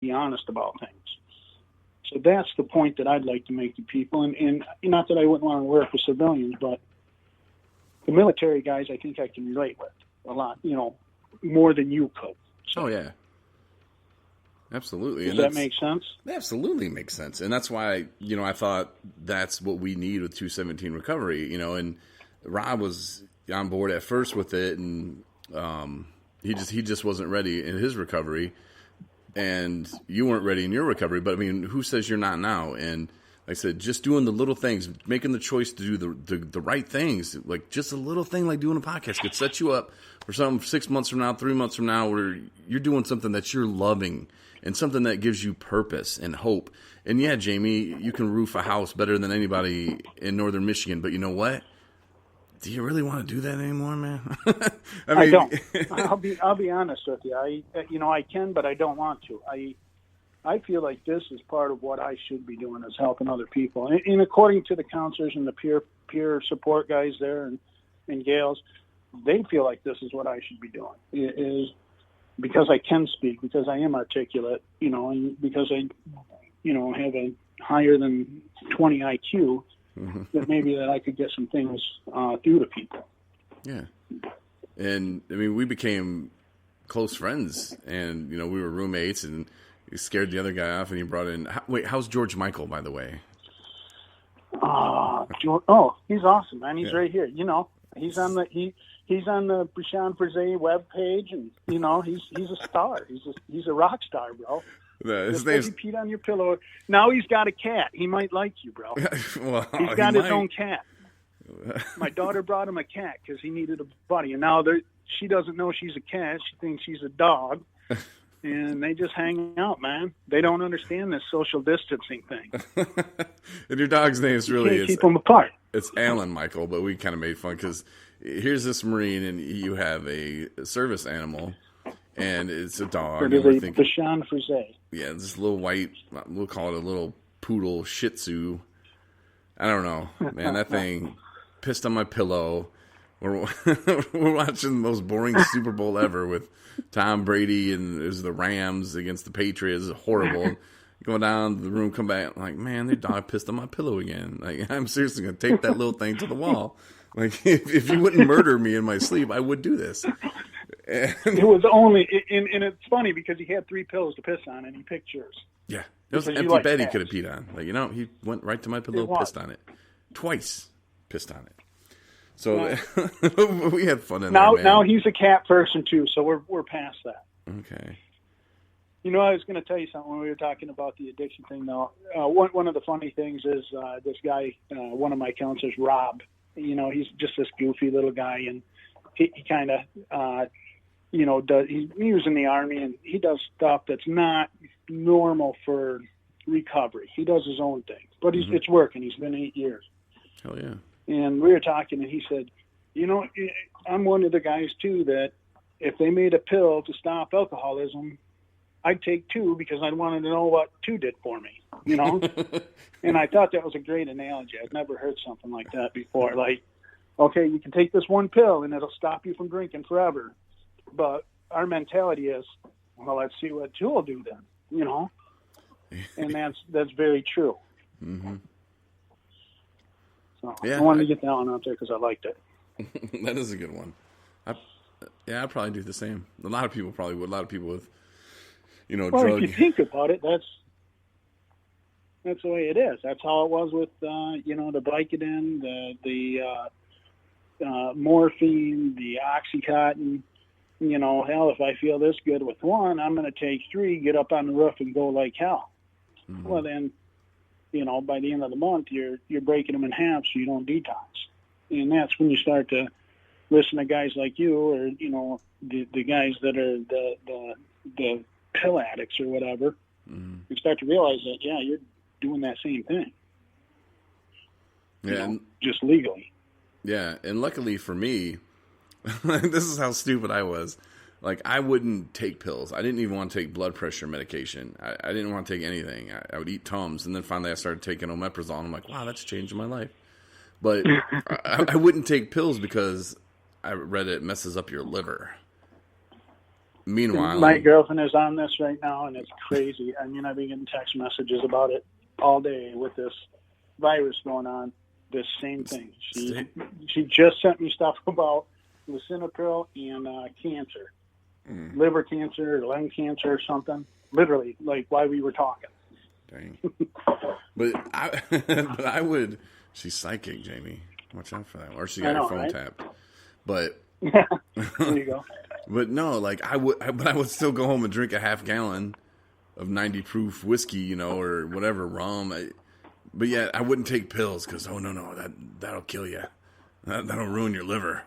be honest about things. So that's the point that I'd like to make to people. And not that I wouldn't want to work with civilians, but the military guys I think I can relate with a lot, more than you could. So, oh, yeah. Absolutely. Does that make sense? Absolutely makes sense. And that's why, I thought that's what we need with 217 recovery, and Rob was on board at first with it, and he just wasn't ready in his recovery, and you weren't ready in your recovery. But I mean, who says you're not now? And like I said, just doing the little things, making the choice to do the right things, like just a little thing like doing a podcast could set you up for something 6 months from now, 3 months from now, where you're doing something that you're loving and something that gives you purpose and hope. And yeah, Jamie, you can roof a house better than anybody in Northern Michigan, but you know what? Do you really want to do that anymore, man? I don't. I'll be honest with you. I can, but I don't want to. I feel like this is part of what I should be doing, is helping other people. And according to the counselors and the peer support guys there and gals, they feel like this is what I should be doing. Is because I can speak, because I am articulate, and because I, have a higher than 20 IQ, that maybe that I could get some things through to people. Yeah. And, I mean, we became close friends, and, we were roommates, and you scared the other guy off, and you brought in... Wait, how's George Michael, by the way? He's awesome, man. He's right here. He's on the... He's on the Bashan Frise webpage, and he's a star. He's a rock star, bro. His name's Pete on your pillow. Now he's got a cat. He might like you, bro. Well, he's got his own cat. My daughter brought him a cat because he needed a buddy, and now she doesn't know she's a cat. She thinks she's a dog, and they just hang out, man. They don't understand this social distancing thing. And your dog's name is really keep them apart. It's Alan Michael, but we kind of made fun because here's this Marine, and you have a service animal, and it's a dog. It is a Bashan Frise. Yeah, this little white, we'll call it a little poodle Shih Tzu. I don't know, man. That thing pissed on my pillow. We're watching the most boring Super Bowl ever with Tom Brady, and it was the Rams against the Patriots. It's horrible. Go down to the room, come back, I'm like, man, their dog pissed on my pillow again. Like, I'm seriously going to take that little thing to the wall. Like, if you wouldn't murder me in my sleep, I would do this. And it was only, and it's funny because he had 3 pillows to piss on, and he picked yours. Yeah. It was an empty bed he could have peed on. Like, he went right to my pillow, pissed on it. Twice pissed on it. So we had fun in there, man. Now he's a cat person, too, so we're past that. Okay. I was going to tell you something when we were talking about the addiction thing, though. One of the funny things is this guy, one of my counselors, Rob, he's just this goofy little guy, and he kind of, he was in the Army, and he does stuff that's not normal for recovery. He does his own thing, but it's working. He's been 8 years. Hell yeah. And we were talking, and he said, I'm one of the guys, too, that if they made a pill to stop alcoholism, I'd take 2 because I'd want to know what 2 did for me, And I thought that was a great analogy. I'd never heard something like that before. Like, okay, you can take this 1 pill and it'll stop you from drinking forever. But our mentality is, well, let's see what 2 will do then, And that's very true. Mm-hmm. So yeah, I wanted to get that one out there because I liked it. That is a good one. I'd probably do the same. A lot of people probably would. A lot of people with, If you think about it, that's the way it is. That's how it was with, the Vicodin, the morphine, the Oxycontin. Hell, if I feel this good with 1, I'm going to take 3, get up on the roof, and go like hell. Mm-hmm. Well, then, by the end of the month, you're breaking them in half so you don't detox. And that's when you start to listen to guys like you or, the guys that are the pill addicts or whatever. Mm-hmm. You start to realize that, you're doing that same thing. Yeah. Just legally. Yeah. And luckily for me, this is how stupid I was. Like, I wouldn't take pills. I didn't even want to take blood pressure medication. I didn't want to take anything. I would eat Tums, and then finally I started taking omeprazole. I'm like, wow, that's changing my life. But I wouldn't take pills because I read it messes up your liver. Meanwhile, my girlfriend is on this right now, and it's crazy. I mean, I've been getting text messages about it all day with this virus going on. This same thing. She just sent me stuff about lisinopril and cancer, liver cancer, or lung cancer, or something. Literally, like while we were talking. Dang. But I would. She's psychic, Jamie. Watch out for that. Or she got her phone tapped. But yeah, there you go. But no, like I would still go home and drink a half gallon of 90 proof whiskey, or whatever rum. But yeah, I wouldn't take pills because no, that'll kill you. That'll ruin your liver.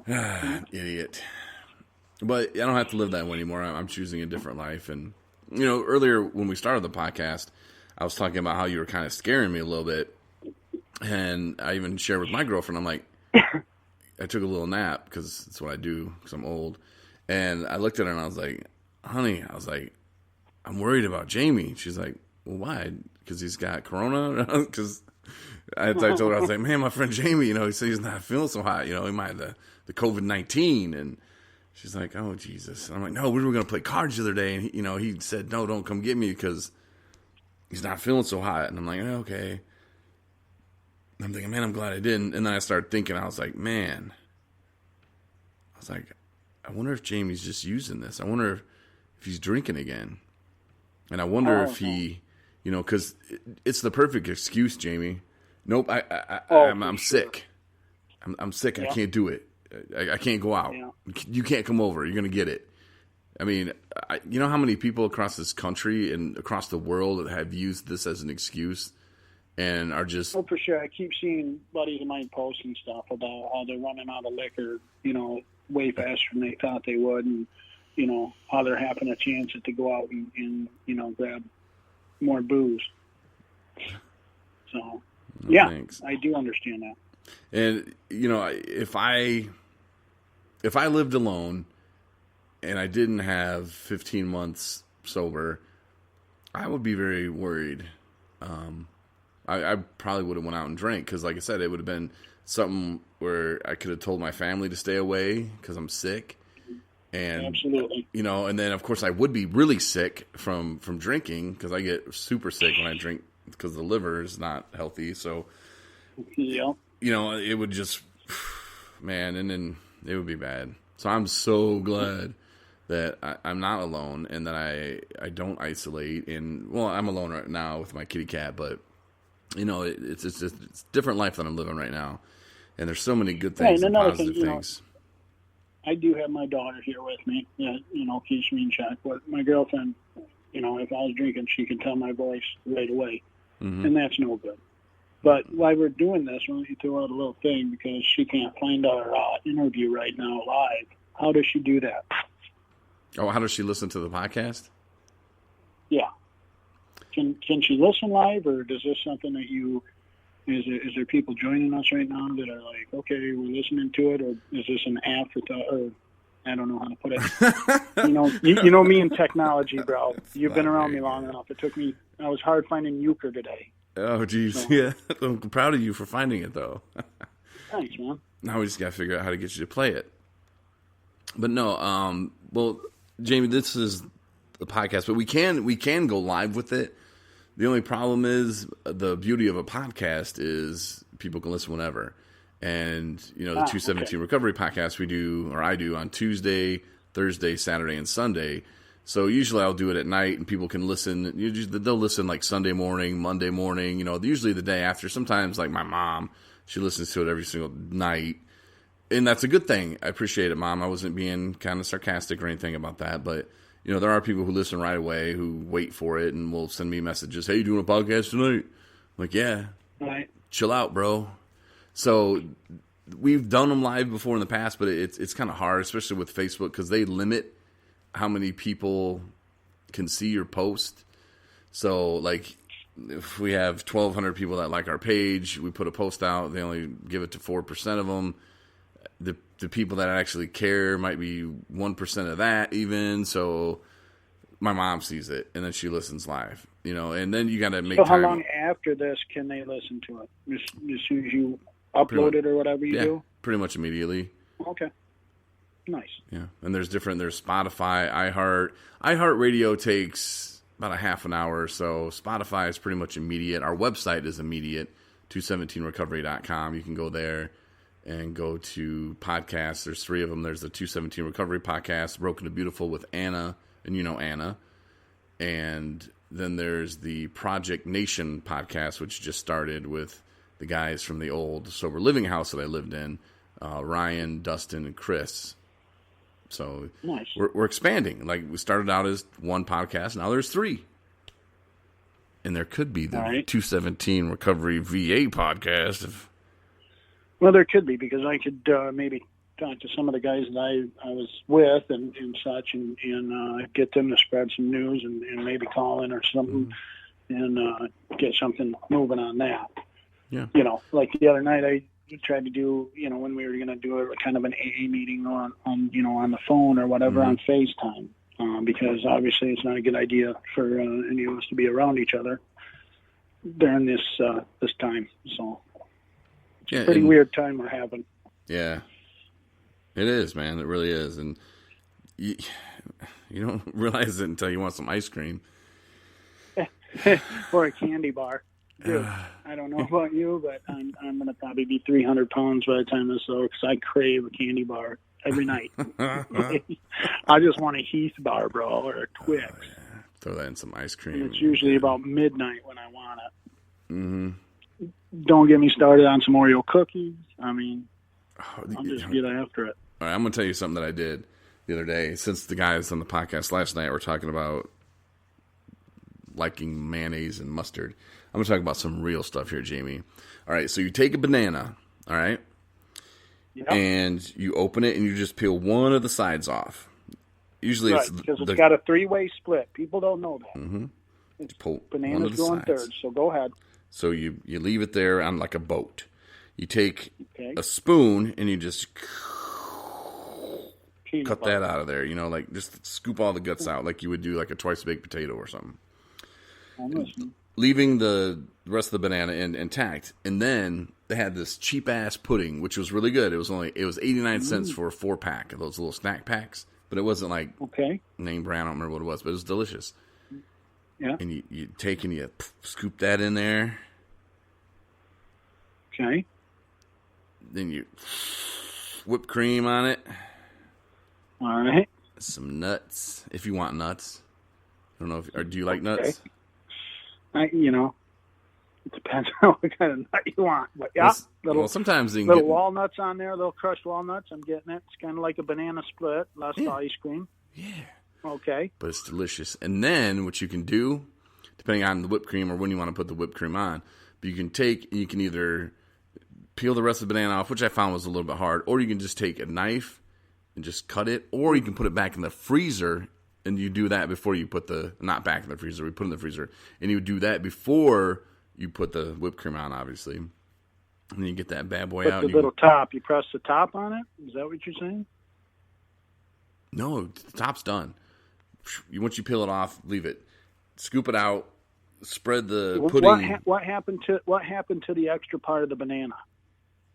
Idiot. But I don't have to live that way anymore. I'm choosing a different life. And earlier when we started the podcast, I was talking about how you were kind of scaring me a little bit, and I even shared with my girlfriend. I'm like, I took a little nap because that's what I do because I'm old. And I looked at her and I was like, honey, I'm worried about Jamie. She's like, well, why? Because he's got corona? Because I told her, I was like, man, my friend Jamie, he said he's not feeling so hot. He might have the COVID-19. And she's like, oh, Jesus. And I'm like, no, we were going to play cards the other day. And, he said, no, don't come get me because he's not feeling so hot. And I'm like, okay. I'm thinking, man, I'm glad I didn't. And then I started thinking, I was like, I wonder if Jamie's just using this. I wonder if he's drinking again. And I wonder if he, because it's the perfect excuse, Jamie. Nope, I'm sick. I'm sick. Yeah. I can't do it. I can't go out. Yeah. You can't come over. You're going to get it. I mean, you know how many people across this country and across the world have used this as an excuse? And are just... Oh, for sure. I keep seeing buddies of mine posting stuff about how they're running out of liquor, way faster than they thought they would, and, how they're having a chance to go out and grab more booze. So, yeah, thanks. I do understand that. And, if I lived alone and I didn't have 15 months sober, I would be very worried. I probably would have went out and drank because, like I said, it would have been something where I could have told my family to stay away because I'm sick. And, absolutely. And then, of course, I would be really sick from drinking because I get super sick when I drink because the liver is not healthy. So, yeah. It would just, man, and then it would be bad. So I'm so glad that I'm not alone and that I don't isolate. And, well, I'm alone right now with my kitty cat, but... it's a different life that I'm living right now, and there's so many good things and positive things. I do have my daughter here with me that keeps me in check. But my girlfriend, if I was drinking, she could tell my voice right away, and that's no good. But while we're doing this, why don't you throw out a little thing because she can't find our interview right now live. How does she do that? Oh, how does she listen to the podcast? Yeah. Can she listen live, or is this something that is there people joining us right now that are like, okay, we're listening to it, or is this an or I don't know how to put it. you know me and technology, bro. You've been around me long enough. I was hard finding Euchre today. Oh, geez. So. Yeah. I'm proud of you for finding it, though. Thanks, man. Now we just got to figure out how to get you to play it. But no, well, Jamie, this is the podcast, but we can go live with it. The only problem is the beauty of a podcast is people can listen whenever. And, the 217 Recovery podcast I do on Tuesday, Thursday, Saturday, and Sunday. So usually I'll do it at night and people can listen. They'll listen like Sunday morning, Monday morning, usually the day after. Sometimes like my mom, she listens to it every single night. And that's a good thing. I appreciate it, Mom. I wasn't being kind of sarcastic or anything about that, but there are people who listen right away, who wait for it, and will send me messages. Hey, you doing a podcast tonight? I'm like, yeah. Right. Chill out, bro. So we've done them live before in the past, but it's kind of hard, especially with Facebook, because they limit how many people can see your post. So, like, if we have 1,200 people that like our page, we put a post out, they only give it to 4% of them. The people that actually care might be 1% of that even. So my mom sees it and then she listens live, and then you got to make time. So how long after this can they listen to it? As soon as you upload it or whatever you do? Pretty much immediately. Okay. Nice. Yeah, and there's Spotify, iHeartRadio takes about a half an hour or so. Spotify is pretty much immediate. Our website is immediate, 217recovery.com. You can go there and go to podcasts. There's 3 of them. There's the 217 Recovery podcast, Broken to Beautiful with Anna, and you know Anna. And then there's the Project Nation podcast, which just started with the guys from the old sober living house that I lived in, Ryan, Dustin, and Chris. So nice. We're expanding. Like, we started out as 1 podcast. Now there's 3. And there could be the 217 Recovery VA podcast. Well, there could be, because I could maybe talk to some of the guys that I was with and such, and get them to spread some news and maybe call in or something, and get something moving on that. Yeah. You know, like the other night I tried to do, you know, when we were going to do a kind of an AA meeting on the phone or whatever on FaceTime, because obviously it's not a good idea for any of us to be around each other during this time. So it's a pretty weird time we're having. Yeah, it is, man. It really is. And you don't realize it until you want some ice cream. Or a candy bar. Dude, I don't know about you, but I'm going to probably be 300 pounds by the time this is over, because I crave a candy bar every night. I just want a Heath bar, bro, or a Twix. Oh, yeah. Throw that in some ice cream. And it's usually about midnight when I want it. Mm-hmm. Don't get me started on some Oreo cookies. I mean, I'll just get after it. All right, I'm going to tell you something that I did the other day. Since the guys on the podcast last night were talking about liking mayonnaise and mustard, I'm going to talk about some real stuff here, Jamie. All right, so you take a banana, all right, and you open it and you just peel one of the sides off. Usually right, because it's got a 3-way split. People don't know that. Mm-hmm. Bananas go in thirds, so go ahead. So you leave it there on like a boat. You take a spoon and you just cut that out of there. You know, like just scoop all the guts out like you would do like a twice-baked potato or something. Leaving the rest of the banana intact. And then they had this cheap-ass pudding, which was really good. It was 89 cents for a 4-pack of those little snack packs. But it wasn't like name brand. I don't remember what it was, but it was delicious. Yeah. And you take and you scoop that in there. Okay. Then you whipped cream on it. All right. Some nuts, if you want nuts. I don't know or do you like nuts? It depends on what kind of nut you want. But yeah, sometimes you can little walnuts on there, little crushed walnuts. I'm getting it. It's kind of like a banana split, less ice cream. Yeah. Okay. But it's delicious. And then what you can do, depending on the whipped cream or when you want to put the whipped cream on, but you can either peel the rest of the banana off, which I found was a little bit hard, or you can just take a knife and just cut it, or you can put it back in the freezer, and you do that before you put not back in the freezer, we put it in the freezer, and you do that before you put the whipped cream on, obviously. And then you get that bad boy out. The little top, you press the top on it? Is that what you're saying? No, the top's done. Once you peel it off, leave it. Scoop it out. Spread the pudding. What happened to the extra part of the banana?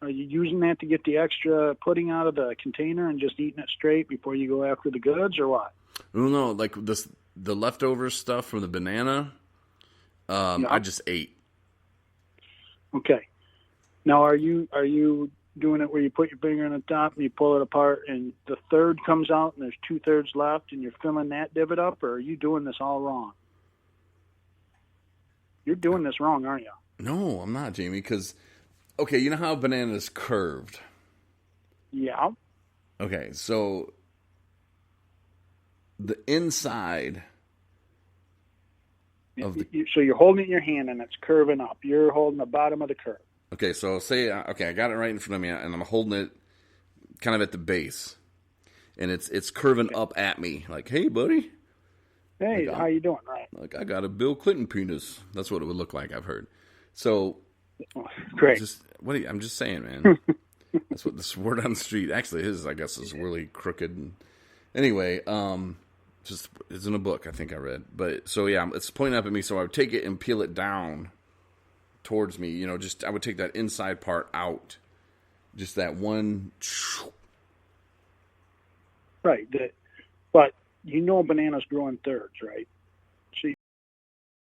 Are you using that to get the extra pudding out of the container and just eating it straight before you go after the goods, or what? No, like the leftover stuff from the banana, I just ate. Okay. Now, are you doing it where you put your finger on the top and you pull it apart and the third comes out and there's 2/3 left and you're filling that divot up, or are you doing this all wrong? You're doing this wrong, aren't you? No, I'm not, Jamie, because, okay, you know how a banana is curved? Yeah. Okay, so the inside of so you're holding it in your hand and it's curving up. You're holding the bottom of the curve. Okay, so I got it right in front of me, and I'm holding it kind of at the base, and it's curving up at me, like, hey, buddy. Hey, how you doing? Right. Like, I got a Bill Clinton penis. That's what it would look like, I've heard. So, great. I'm just saying, man. That's what this word on the street actually is. I guess is really crooked. And anyway, it's in a book I think I read. But so yeah, it's pointing up at me. So I would take it and peel it down towards me. You know, I would take that inside part out, just that one, Right. But bananas grow in thirds, right?